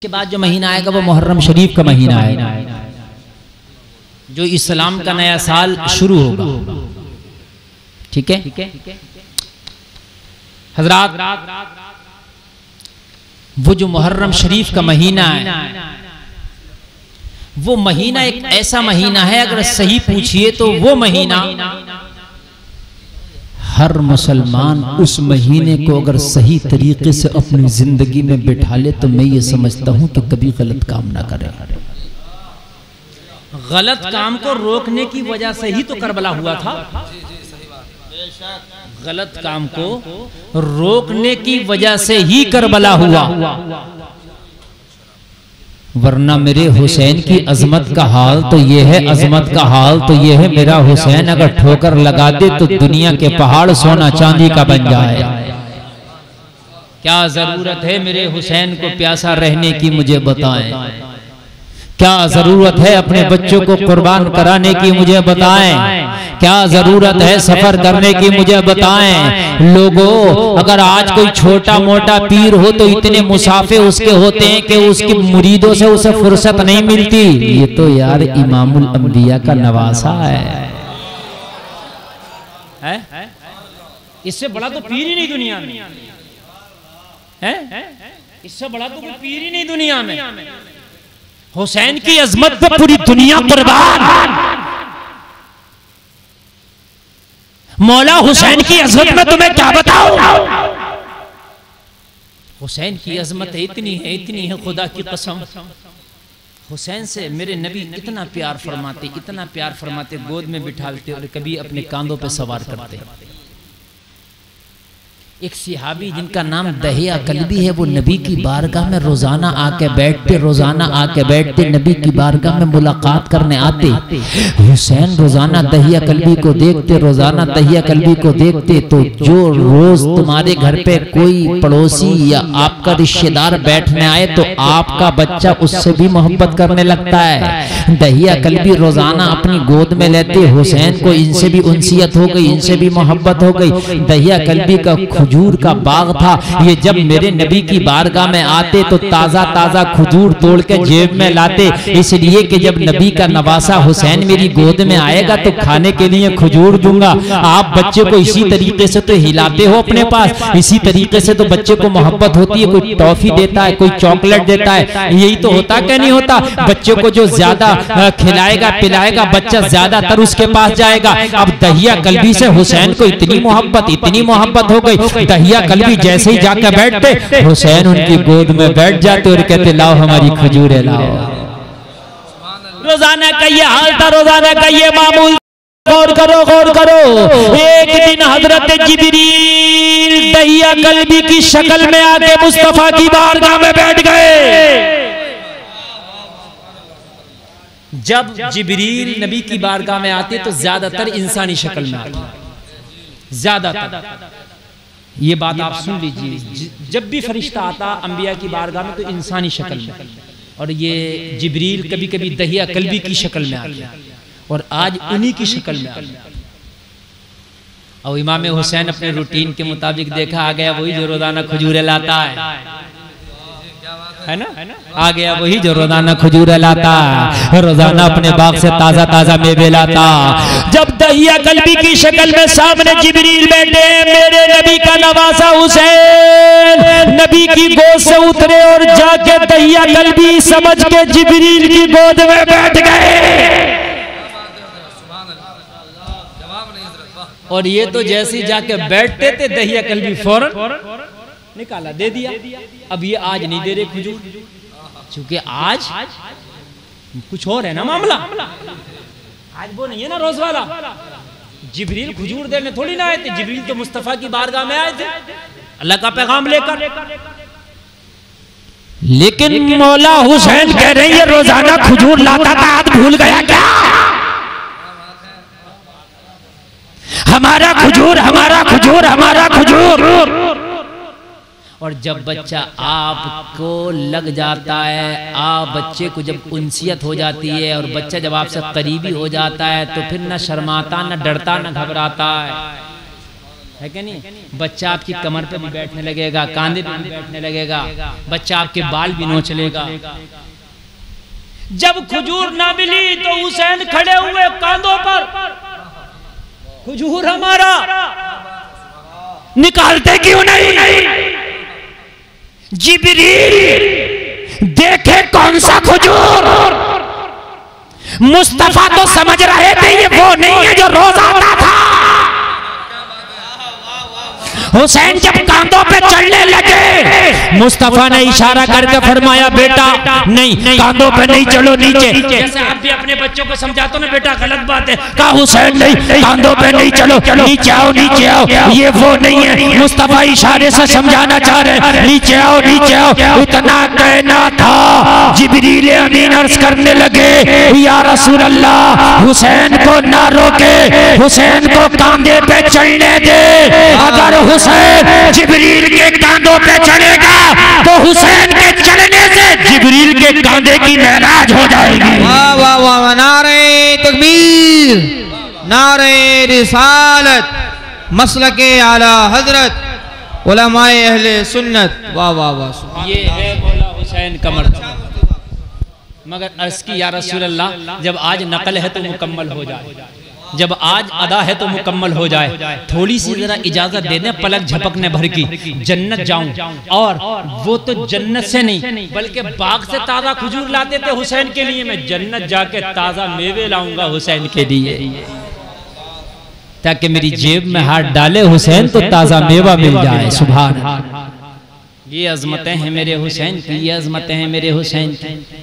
इसके बाद जो महीना आएगा वो मुहर्रम शरीफ का महीना आएगा, जो इस्लाम का नया साल शुरू होगा। ठीक है हजरात, वो जो मुहर्रम शरीफ का महीना है, वो महीना एक ऐसा महीना है, अगर सही पूछिए तो वो महीना हर मुसलमान उस महीने को अगर सही तरीके से अपनी जिंदगी में बिठा ले तो मैं ये समझता हूं कि कभी गलत काम ना करे। गलत काम को रोकने की वजह से ही तो करबला हुआ था। गलत काम को रोकने की वजह से ही करबला हुआ, वरना मेरे हुसैन की अजमत का हाल तो ये है, अजमत का हाल तो ये है, मेरा हुसैन अगर ठोकर लगा दे तो दुनिया के पहाड़ सोना चांदी का बन जाए। क्या जरूरत है मेरे हुसैन को प्यासा रहने की, मुझे बताएं। क्या जरूरत है अपने बच्चों को कुर्बान कराने की, मुझे बताएं। क्या जरूरत है सफर करने की, मुझे बताएं। लोगों, अगर आज कोई छोटा मोटा पीर हो तो इतने मुसाफे उसके होते हैं कि उसके मुरीदों से उसे फुर्सत नहीं मिलती। ये तो यार इमामुल अंबिया का नवासा है? इससे बड़ा तो पीर ही नहीं दुनिया में है। इससे बड़ा तो कोई पीर ही नहीं दुनिया में। हुसैन की अजमत पे पूरी दुनिया कुर्बान। मौला हुसैन की अजमत में तुम्हें क्या बताऊं? हुसैन की अजमत इतनी है खुदा की कसम। हुसैन से मेरे नबी इतना प्यार फरमाते, इतना प्यार फरमाते, गोद में बिठाते और कभी अपने कांधों पे सवार करते। एक सिहाबी जिनका नाम दहिया कल्बी है, वो नबी की बारगाह में रोजाना आके बैठते, नबी की बारगाह में मुलाकात करने आते। हुसैन रोजाना दहिया कल्बी को देखते, रोजाना दहिया कल्बी को देखते। तो जो रोज तुम्हारे घर पे कोई पड़ोसी या आपका रिश्तेदार बैठने आए तो आपका बच्चा उससे भी मोहब्बत करने लगता है। दहिया कल्बी रोजाना अपनी गोद में लेते। हुसैन को इनसे भी उनसियत हो गई, इनसे भी मोहब्बत हो गई। दहिया कल्बी का खजूर का बाग था। ये जब मेरे नबी की बारगाह में आते तो ताजा ताजा खजूर तोड़ के जेब में लाते, इसलिए कि जब नबी का नवासा हुसैन मेरी गोद में आएगा तो खाने के लिए खजूर दूंगा। आप बच्चे को इसी तरीके से तो हिलाते हो अपने पास, इसी तरीके से तो बच्चे को मोहब्बत होती है। कोई टॉफी देता है, कोई चॉकलेट देता है, यही तो होता क्या नहीं होता? बच्चे को जो ज्यादा खिलाएगा पिलाएगा बच्चा ज्यादातर उसके पास जाएगा। अब दहिया कल्बी से हुसैन को इतनी मोहब्बत हो गई, दहिया कल्बी जैसे ही जाकर बैठते हुसैन उनकी गोद में बैठ जाते और कहते लाओ हमारी खजूरें लाओ। रोजाना का ये हाल था, रोजाना का ये मामूल। गौर करो। एक दिन हजरत जिब्रील दहिया कल्बी की शक्ल में आके मुस्तफा की बारगाह में बैठ गए। जब जिब्रील नबी की बारगाह में आते तो ज्यादातर इंसानी शक्ल में आते, ज्यादातर। ये बात आप सुन लीजिए, जब भी फरिश्ता आता अंबिया की बारगाह में तो इंसानी शक्ल में, और ये जिब्रील कभी कभी दहिया कल्बी की शक्ल में आता, और आज उन्हीं की शक्ल में आता। और इमाम हुसैन अपने रूटीन के मुताबिक देखा आ गया वही जो रोजाना खजूरें लाता है ना, आ गया वही जो रोजाना खजूरें लाता, रोजाना अपने बाग से ताजा ताजा मेवे लाता। जब दहिया कल्बी की शक्ल में सामने जिब्रील बैठे, मेरे नबी का नवासा हुसैन नबी की गोद से उतरे और जाके दहिया कल्बी समझ के जिब्रील की गोद में बैठ गए। और ये तो जैसे ही जाके बैठते थे दहिया कल्बी फौरन निकाला दे दिया। अब ये आज नहीं दे रहे खजूर, क्योंकि आज कुछ और है ना मामला। आज वो नहीं है ना रोज वाला। जिब्रील खजूर देने थोड़ी ना आए थे, जिब्रील तो मुस्तफा की बारगाह में आए थे अल्लाह का पैगाम लेकर। लेकिन मौला हुसैन कह रहे हैं ये रोजाना खजूर लाता था, आज भूल गया क्या? हमारा खजूर, हमारा खजूर, हमारा खजूर। और जब बच्चा आपको लग जाता है, आप बच्चे को जब उनसियत हो जाती है और बच्चा जब आपसे करीबी हो जाता है तो फिर न शर्माता, न डरता, न घबराता है। है कि नहीं? बच्चा आपकी कमर पे भी बैठने लगेगा, कांधे पे भी बैठने लगेगा, बच्चा आपके बाल भी नोच लेगा। जब खजूर ना मिली तो हुसैन खड़े हुए कांधों पर, खजूर हमारा निकालते क्यों नहीं? जिब्रील देखे कौन सा खजूर। मुस्तफा तो समझ रहे थे ये वो नहीं है जो रोज आता था। हुसैन जब कांधों पे चढ़ने लगे, मुस्तफा ने इशारा करके फरमाया बेटा नहीं, कांधों पे नहीं चलो, नीचे। जैसे आप भी अपने बच्चों को समझाते हो ना, बेटा गलत बात है, कहा हुसैन नहीं, कांधों पे नहीं चलो, नीचे आओ, नीचे आओ, ये वो नहीं है। मुस्तफा इशारे से समझाना चाह रहे, नीचे आओ, नीचे आओ। इतना कहना था, जिब्रील अमीन अर्ज करने लगे, या रसूल अल्लाह, हुसैन को ना रोके, हुसैन को कांधे पे चढ़ने दे। अगर हुसैन जिब्रील के कांधों पे चढ़ेगा तो हुसैन के चढ़ने से जिब्रील के कांधे की नाराज हो जाएगी। वाह वाह वाह, नारे तकबीर, नारे रिसालत, मसलके आला हजरत, उलमाए अहले सुन्नत। वाह वाह वाह, ये है मौला हुसैन का मर्तबा। मगर अर्ज की या रसूल अल्लाह, जब आज नकल है तो मुकम्मल हो जाए, जब आज अदा है तो मुकम्मल हो जाए, थोड़ी सी जरा इजाजत दे दें पलक झपकने भर की, जन्नत जाऊं। और वो तो जन्नत से नहीं बल्कि बाग से ताज़ा खजूर लाते थे हुसैन के लिए, मैं जन्नत जाके ताज़ा मेवे लाऊंगा हुसैन के लिए, ताकि मेरी जेब में हाथ डाले हुसैन तो ताज़ा मेवा मिल जाए। सुभान अल्लाह। ये अजमतें हैं मेरे हुसैन की, ये अजमतें हैं मेरे हुसैन की।